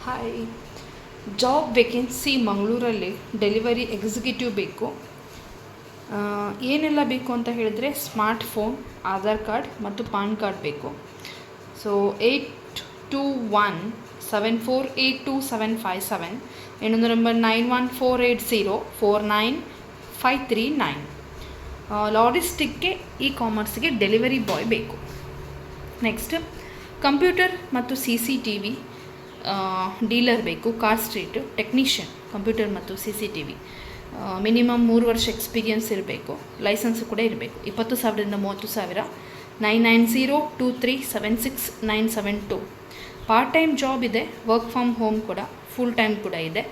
Hi, job vacancy ಮಂಗಳೂರಲ್ಲಿ delivery executive ಬೇಕು. ಏನೆಲ್ಲ ಬೇಕು ಅಂತ ಹೇಳಿದ್ರೆ ಸ್ಮಾರ್ಟ್ಫೋನ್, ಆಧಾರ್ ಕಾರ್ಡ್ ಮತ್ತು ಪಾನ್ ಕಾರ್ಡ್ ಬೇಕು. ಸೊ 8217482757, ಇನ್ನೊಂದು ನಂಬರ್ 9148049539. ಲಾಜಿಸ್ಟಿಕ್ಗೆ ಇ-ಕಾಮರ್ಸ್ಗೆ ಡೆಲಿವರಿ ಬಾಯ್ ಬೇಕು. ನೆಕ್ಸ್ಟ್ ಕಂಪ್ಯೂಟರ್ ಮತ್ತು CCTV ಡೀಲರ್ ಬೇಕು. ಕಾರ್ ಸ್ಟ್ರೀಟ್ ಟೆಕ್ನಿಷಿಯನ್, ಕಂಪ್ಯೂಟರ್ ಮತ್ತು CCTV. ಮಿನಿಮಮ್ 3 ವರ್ಷ ಎಕ್ಸ್ಪೀರಿಯನ್ಸ್ ಇರಬೇಕು. ಲೈಸೆನ್ಸ್ ಕೂಡ ಇರಬೇಕು. 20,000ರಿಂದ 30,000. 9902376972. ಪಾರ್ಟ್ ಟೈಮ್ ಜಾಬ್ ಇದೆ, ವರ್ಕ್ ಫ್ರಮ್ ಹೋಮ್ ಕೂಡ, ಫುಲ್ ಟೈಮ್ ಕೂಡ ಇದೆ.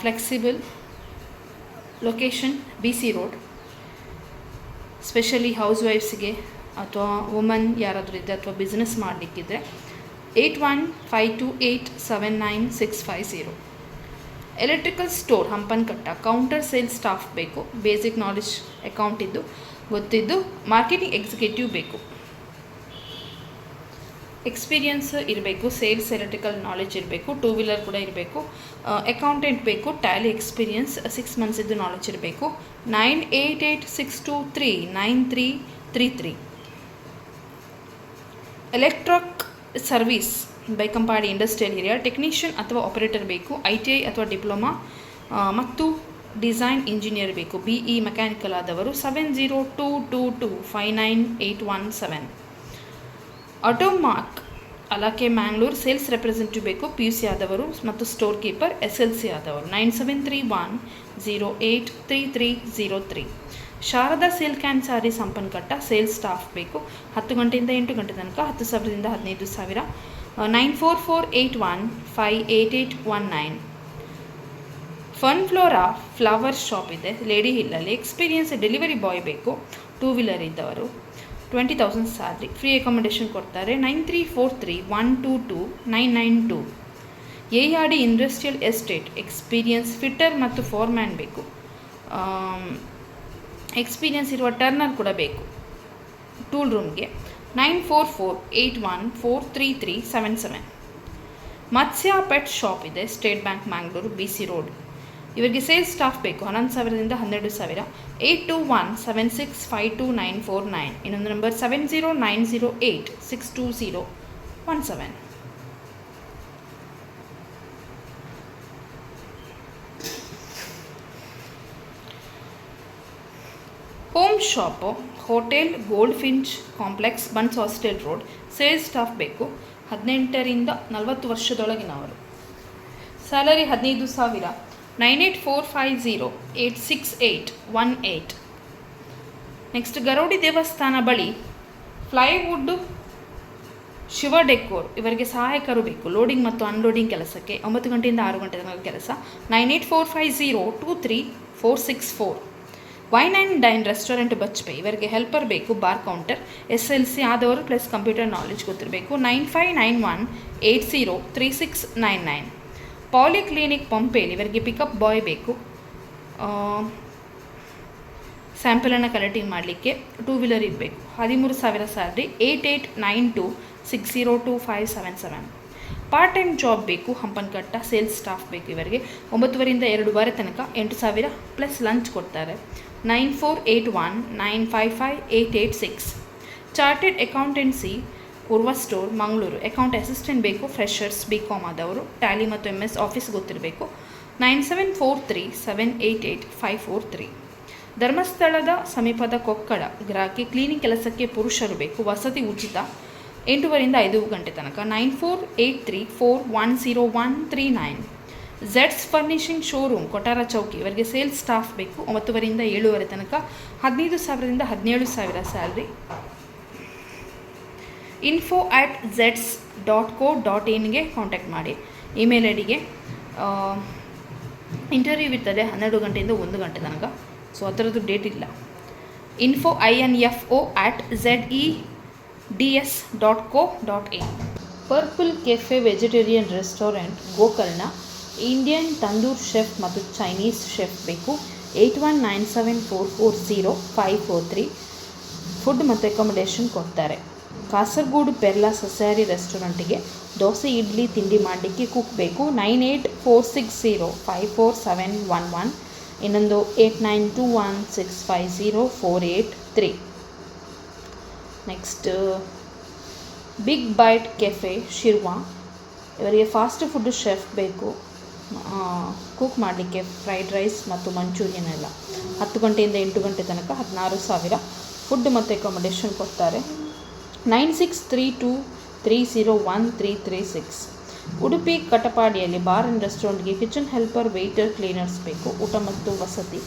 Flexible. Location BC road. Specially house ವೈಫ್ಸ್ಗೆ ಅಥವಾ ವುಮನ್ ಯಾರಾದರೂ ಇದ್ದರೆ ಅಥವಾ ಬಿಸ್ನೆಸ್ ಮಾಡಲಿಕ್ಕಿದ್ರೆ 8152879650. Electrical store Hampankatta. Counter sales staff ಬೇಕು. ಬೇಸಿಕ್ ನಾಲೆಜ್ ಅಕೌಂಟ್ ಗೊತ್ತಿದ್ದು ಮಾರ್ಕೆಟಿಂಗ್ ಎಕ್ಸಿಕ್ಯೂಟಿವ್ ಬೇಕು. ಎಕ್ಸ್ಪೀರಿಯನ್ಸ್ ಇರಬೇಕು. ಸೇಲ್ಸ್ ಎಲೆಕ್ಟ್ರಿಕಲ್ ನಾಲೆಜ್ ಇರಬೇಕು. 2 ವೀಲರ್ ಕೂಡ ಇರಬೇಕು. ಅಕೌಂಟೆಂಟ್ ಬೇಕು. ಟ್ಯಾಲಿ ಎಕ್ಸ್ಪೀರಿಯನ್ಸ್ 6 ಮಂತ್ಸ್ ಇದ್ದು ನಾಲೆಜ್ ಇರಬೇಕು. 9886239333. Electrak service Baikampady industrial area. Technician ಅಥವಾ ಆಪರೇಟರ್ ಬೇಕು. ITI ಅಥವಾ ಡಿಪ್ಲೊಮಾ ಮತ್ತು ಡಿಸೈನ್ ಇಂಜಿನಿಯರ್ ಬೇಕು. BE ಮೆಕ್ಯಾನಿಕಲ್ ಆದವರು 7022259817. Automark Alake Mangalore sales representative ಬೇಕು. PUC ಆದವರು ಮತ್ತು ಸ್ಟೋರ್ ಕೀಪರ್ SLC ಆದವರು 9731083303. Sharada silk and sarees Hampankatta sales staff ಬೇಕು. 10 ಗಂಟೆಯಿಂದ 8 ಗಂಟೆ ತನಕ. 10,000ರಿಂದ 15,000. 9448158819. ಫನ್ ಫ್ಲೋರಾ ಫ್ಲವರ್ ಶಾಪ್ ಇದೆ, ಲೇಡಿ ಹಿಲ್ಲಲ್ಲಿ. ಎಕ್ಸ್ಪೀರಿಯನ್ಸ್ ಡೆಲಿವರಿ ಬಾಯ್ ಬೇಕು. 2 ವೀಲರ್ ಇದ್ದವರು. 20,000 ಸ್ಯಾಲ್ರಿ. ಫ್ರೀ ಅಕಾಮಿಡೇಷನ್ ಕೊಡ್ತಾರೆ. 9343122992. ARD industrial estate. Experience fitter ಮತ್ತು ಫೋರ್ಮ್ಯಾನ್ ಬೇಕು. ಎಕ್ಸ್ಪೀರಿಯನ್ಸ್ ಇರುವ ಟರ್ನರ್ ಕೂಡ ಬೇಕು ಟೂಲ್ ರೂಮ್ಗೆ. 9448143377. ಮತ್ಸ್ಯ ಪೆಟ್ ಶಾಪ್ ಇದೆ, state bank Mangalore, BC road. ಇವರಿಗೆ ಸೇಲ್ಸ್ ಸ್ಟಾಫ್ ಬೇಕು. 11,000ರಿಂದ 12,000. 8217652949. ಇನ್ನೊಂದು number 7090862017. Home shop, hotel gold Finch complex, buns hostel road. Sales staff ಬೇಕು. 18ರಿಂದ 40 ವರ್ಷದೊಳಗಿನವರು. ಸ್ಯಾಲರಿ 15,000. 9845086818. ನೆಕ್ಸ್ಟ್ ಗರೋಡಿ ದೇವಸ್ಥಾನ ಬಳಿ ಫ್ಲೈವುಡ್ ಶಿವ ಡೆಕೋರ್ ಇವರಿಗೆ ಸಹಾಯಕರು ಬೇಕು. ಲೋಡಿಂಗ್ ಮತ್ತು ಅನ್ಲೋಡಿಂಗ್ ಕೆಲಸಕ್ಕೆ. 9 ಗಂಟೆಯಿಂದ 6 ಗಂಟೆ ತನಕ ಕೆಲಸ. 9845023464. ವೈನ್ ಆ್ಯಂಡ್ ಡೈನ್ ರೆಸ್ಟೋರೆಂಟ್ ಬಚ್ಪೆ ಇವರಿಗೆ ಹೆಲ್ಪರ್ ಬೇಕು. Bar counter. SLC ಆದವರು ಪ್ಲಸ್ ಕಂಪ್ಯೂಟರ್ ನಾಲೆಜ್ ಗೊತ್ತಿರಬೇಕು. 9591803699. ಪಾಲಿಕ್ಲಿನಿಕ್ ಪಂಪೇಲಿ ಇವರಿಗೆ ಪಿಕಪ್ ಬಾಯ್ ಬೇಕು. ಸ್ಯಾಂಪಲನ್ನು ಕಲೆಕ್ಟಿಂಗ್ ಮಾಡಲಿಕ್ಕೆ. 2 ವೀಲರ್ ಇರಬೇಕು. 13,000 ಸ್ಯಾಲ್ರಿ. 8892602577. ಪಾರ್ಟ್ ಟೈಮ್ ಜಾಬ್ ಬೇಕು. ಹಂಪನಕಟ್ಟ ಸೇಲ್ಸ್ ಸ್ಟಾಫ್ ಬೇಕು. ಇವರಿಗೆ 9ವರೆಯಿಂದ 2 ತನಕ. 8,000 ಪ್ಲಸ್ ಲಂಚ್ ಕೊಡ್ತಾರೆ. 9481955886. Chartered accountancy Urwa store Mangaluru. Account assistant ಬೇಕು. ಫ್ರೆಷರ್ಸ್ BCom ಆದವರು. ಟ್ಯಾಲಿ ಮತ್ತು MS ಆಫೀಸ್ ಗೊತ್ತಿರಬೇಕು. 9743788543. ಧರ್ಮಸ್ಥಳದ ಸಮೀಪದ ಕೊಕ್ಕಡ ಗ್ರಾಹಕಿ ಕ್ಲೀನಿಂಗ್ ಕೆಲಸಕ್ಕೆ ಪುರುಷರು ಬೇಕು. ವಸತಿ ಉಚಿತ. 8ವರೆಯಿಂದ 5 ಗಂಟೆ ತನಕ. 9483410139. ಝೆಡ್ಸ್ ಫರ್ನಿಷಿಂಗ್ ಶೋರೂಮ್ ಕೊಟಾರ ಚೌಕಿ ಇವರಿಗೆ ಸೇಲ್ಸ್ ಸ್ಟಾಫ್ ಬೇಕು. 9ವರೆಯಿಂದ 7 ತನಕ. 15,000ರಿಂದ 17,000 ಸ್ಯಾಲ್ರಿ. info@zeds.co.inಗೆ ಕಾಂಟ್ಯಾಕ್ಟ್ ಮಾಡಿ. ಇಮೇಲ್ IDಗೆ. ಇಂಟರ್ವ್ಯೂ ಇರ್ತದೆ 12 ಗಂಟೆಯಿಂದ 1 ಗಂಟೆ ತನಕ. ಸೊ ಅದರದ್ದು ಡೇಟ್ ಇಲ್ಲ. info@zeds.co.in. Purple cafe vegetarian restaurant Gokarna. Indian tandoor chef ಮತ್ತು ಚೈನೀಸ್ ಶೆಫ್ ಬೇಕು. 8197440543. ಫುಡ್ ಮತ್ತು ಅಕಾಮಿಡೇಷನ್ ಕೊಡ್ತಾರೆ. ಕಾಸರಗೋಡು ಪೆರ್ಲಾ ಸಸ್ಯಾಹಾರಿ ರೆಸ್ಟೋರೆಂಟಿಗೆ ದೋಸೆ ಇಡ್ಲಿ ತಿಂಡಿ ಮಾಡಲಿಕ್ಕೆ ಕುಕ್ ಬೇಕು. 9846054711. ಇನ್ನೊಂದು 8921650483. Next big bite cafe Shirva, ಇವರಿಗೆ ಫಾಸ್ಟ್ ಫುಡ್ ಶೆಫ್ ಬೇಕು ಕುಕ್ ಮಾಡಲಿಕ್ಕೆ, ಫ್ರೈಡ್ ರೈಸ್ ಮತ್ತು ಮಂಚೂರಿಯನ್ ಎಲ್ಲ. 10 ಗಂಟೆಯಿಂದ 8 ಗಂಟೆ ತನಕ 16,000. ಫುಡ್ ಮತ್ತು ಅಕೊಮಡೇಷನ್ ಕೊಡ್ತಾರೆ. 9632301336. ಉಡುಪಿ ಕಟಪಾಡಿಯಲ್ಲಿ ಬಾರ್ ಆ್ಯಂಡ್ ರೆಸ್ಟೋರೆಂಟ್ಗೆ ಕಿಚನ್ ಹೆಲ್ಪರ್, ವೇಟರ್, ಕ್ಲೀನರ್ಸ್ ಬೇಕು. ಊಟ ಮತ್ತು ವಸತಿ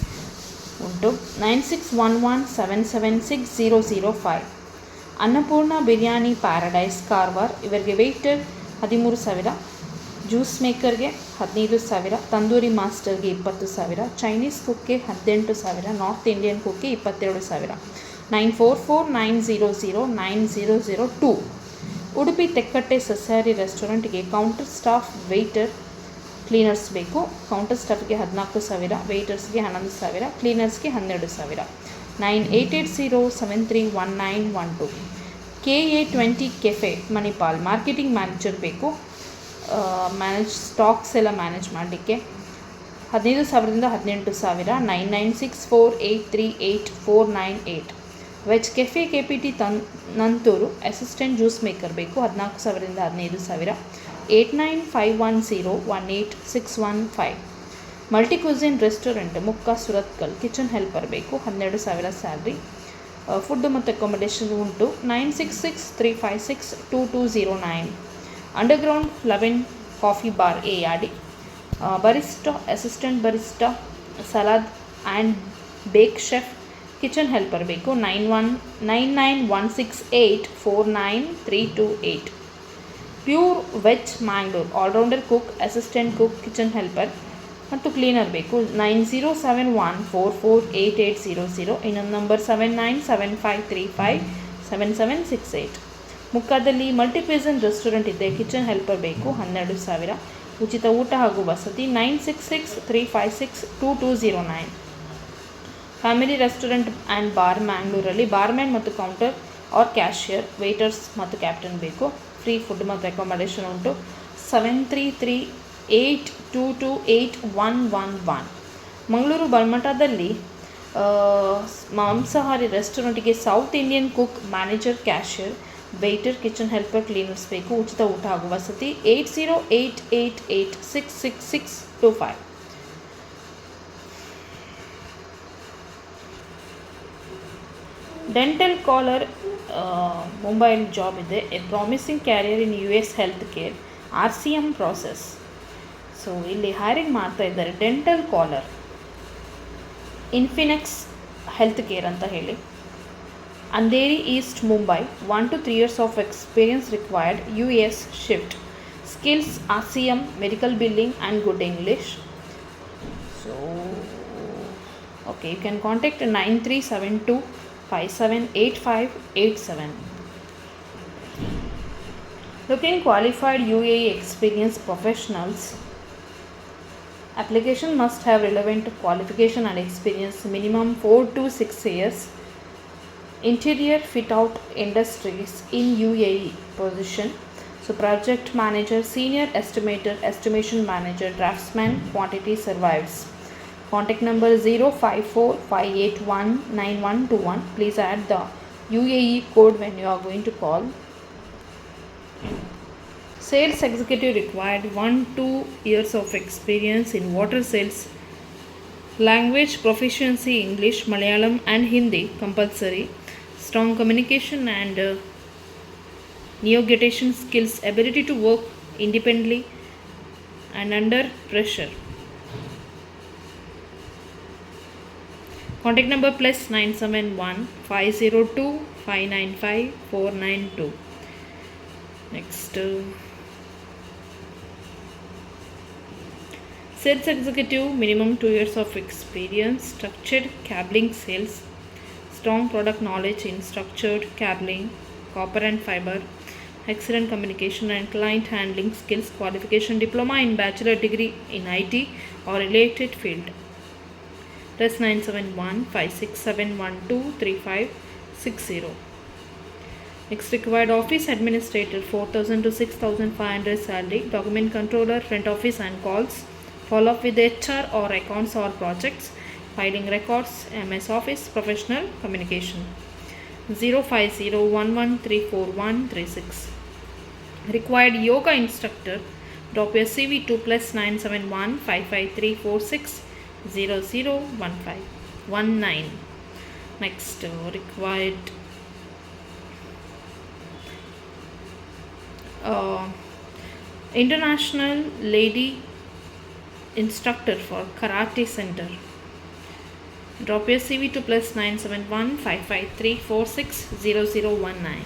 ಉಂಟು. 9611776005. ಅನ್ನಪೂರ್ಣ ಬಿರಿಯಾನಿ ಪ್ಯಾರಡೈಸ್ ಕಾರವಾರ, ಇವರಿಗೆ ವೇಟರ್ 13,000, ಜ್ಯೂಸ್ ಮೇಕರ್ಗೆ 15,000, ತಂದೂರಿ ಮಾಸ್ಟರ್ಗೆ 20,000, ಚೈನೀಸ್ ಕುಕ್ಗೆ 18,000, ನಾರ್ತ್ ಇಂಡಿಯನ್ ಕುಕ್ಗೆ 22,000. 9449009002. ಉಡುಪಿ ತೆಕ್ಕಟ್ಟೆ ಸಸ್ಯಾಹಾರಿ ರೆಸ್ಟೋರೆಂಟ್ಗೆ ಕೌಂಟರ್ ಸ್ಟಾಫ್, ವೇಟರ್, ಕ್ಲೀನರ್ಸ್ ಬೇಕು. ಕೌಂಟರ್ ಸ್ಟಾಫ್ಗೆ 14,000, ವೇಟರ್ಸ್ಗೆ 11,000, ಕ್ಲೀನರ್ಸ್ಗೆ 12,000. 9880731912. KA20 cafe Manipal, marketing manager ಬೇಕು. ಸ್ಟಾಕ್ಸ್ ಎಲ್ಲ ಮ್ಯಾನೇಜ್ ಮಾಡಲಿಕ್ಕೆ 15,000ದಿಂದ 18,000. 9964838498. Veg cafe KPT Nanthoor, assistant juice maker ಬೇಕು. 14,000ರಿಂದ 15,000. 8951018615. Multi cuisine restaurant Mukka Surathkal, kitchen helper ಬೇಕು. 12,000 ಸ್ಯಾಲ್ರಿ. ಫುಡ್ ಮತ್ತು ಅಕೊಮಡೇಷನ್ ಉಂಟು. 9663562209. Underground 11 coffee bar ARD. Barista, assistant barista, salad and bake chef, kitchen helper ಬೇಕು. 9916849328. Pure veg Mangalore, allrounder cook, assistant cook, kitchen helper ಮತ್ತು cleaner ಬೇಕು. 9071448800. ಇನ್ನೊಂದು number 7975357768. ಮುಕ್ಕಾದಲ್ಲಿ multi cuisine restaurant ಇದೆ, kitchen helper ಬೇಕು. 12,000. ಉಚಿತ ಊಟ ಹಾಗೂ ವಸತಿ. 9663562209. ಫ್ಯಾಮಿಲಿ ರೆಸ್ಟೋರೆಂಟ್ ಆ್ಯಂಡ್ ಬಾರ್ ಮ್ಯಾಂಗ್ಳೂರಲ್ಲಿ ಬಾರ್ಮ್ಯಾನ್ ಮತ್ತು ಕೌಂಟರ್ ಆರ್ ಕ್ಯಾಶಿಯರ್, ವೇಟರ್ಸ್ ಮತ್ತು ಕ್ಯಾಪ್ಟನ್ ಬೇಕು. ಫ್ರೀ ಫುಡ್ ಮತ್ತು ಅಕೊಮಡೇಷನ್ ಉಂಟು. 7338228111. ಮಂಗಳೂರು ಬಲ್ಮಠದಲ್ಲಿ ಮಾಂಸಾಹಾರಿ ರೆಸ್ಟೋರೆಂಟಿಗೆ south Indian cook, manager, cashier, waiter, kitchen helper, cleaners ಬೇಕು. ಉಚಿತ ಊಟ ಹಾಗೂ ವಸತಿ. 8088866625. ಡೆಂಟಲ್ ಕಾಲರ್ ಮುಂಬೈಲಿ ಜಾಬ್ ಇದೆ. A promising career in US health care, RCM process. So ಇಲ್ಲಿ ಹೈರಿಂಗ್ ಮಾಡ್ತಾ ಇದ್ದಾರೆ. Dental caller, Infinex health care ಅಂತ ಹೇಳಿ, Andheri east Mumbai. 1 to 3 years of experience required. US shift. Skills RCM, medical billing and good English. So okay, you can contact 9372578587. Looking qualified UAE experienced professionals. Application must have relevant qualification and experience, minimum 4 to 6 years. Interior fit out industries in UAE position. So project manager, senior estimator, estimation manager, draftsman, quantity survives. Contact number 0545819121. Please add the UAE code when you are going to call. Sales executive required 1-2 years of experience in water sales. Language proficiency English, Malayalam and Hindi compulsory. Strong communication and negotiation skills, ability to work independently and under pressure. Contact number +971502595 Next, sales executive, minimum 2 years of experience, structured cabling sales, strong product knowledge in structured cabling, copper and fiber, excellent communication and client handling skills, qualification diploma in bachelor degree in IT or related field. +97156712356 Next, required office administrator 4,000 to 6,500 salary, document controller, front office and calls, follow up with HR or accounts or projects, filing records, MS Office, professional communication. 05011341336. Required yoga instructor, drop your CV to +971 55346 001519. Next, required international lady instructor for karate center. Drop your CV to +971 55346 0019.